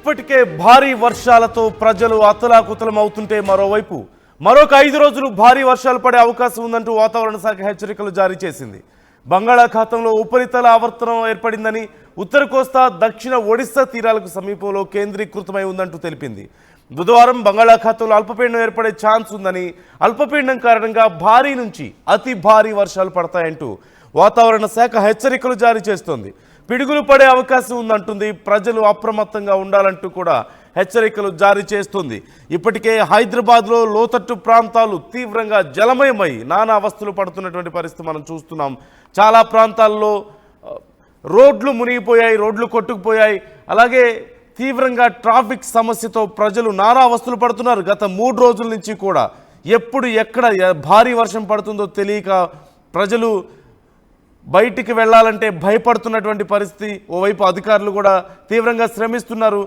ఇప్పటికే భారీ వర్షాలతో ప్రజలు అతలాకుతలమవుతుంటే మరొక 5 రోజులు భారీ వర్షాలు పడే అవకాశం ఉందంటూ వాతావరణ శాఖ హెచ్చరికలు జారీ చేసింది. బంగాళాఖాతంలో ఉపరితల ఆవర్తనం ఏర్పడిందని, ఉత్తర కోస్తా దక్షిణ ఒడిశా తీరాలకు సమీపంలో కేంద్రీకృతమై ఉందంటూ తెలిపింది. బుధవారం బంగాళాఖాతంలో అల్పపీడనం ఏర్పడే ఛాన్స్ ఉందని, అల్పపీడనం కారణంగా భారీ నుంచి అతి భారీ వర్షాలు పడతాయంటూ వాతావరణ శాఖ హెచ్చరికలు జారీ చేస్తోంది. పిడుగులు పడే అవకాశం ఉందంటుంది. ప్రజలు అప్రమత్తంగా ఉండాలంటూ కూడా హెచ్చరికలు జారీ చేస్తుంది. ఇప్పటికే హైదరాబాద్లో లోతట్టు ప్రాంతాలు తీవ్రంగా జలమయమై నానా అవస్థలు పడుతున్నటువంటి పరిస్థితి మనం చూస్తున్నాం. చాలా ప్రాంతాల్లో రోడ్లు మునిగిపోయాయి, రోడ్లు కొట్టుకుపోయాయి. అలాగే తీవ్రంగా ట్రాఫిక్ సమస్యతో ప్రజలు నానా అవస్థలు పడుతున్నారు. గత 3 రోజుల నుంచి కూడా ఎప్పుడు ఎక్కడ భారీ వర్షం పడుతుందో తెలియక ప్రజలు బయటికి వెళ్ళాలంటే భయపడుతున్నటువంటి పరిస్థితి. ఓవైపు అధికారులు కూడా తీవ్రంగా శ్రమిస్తున్నారు.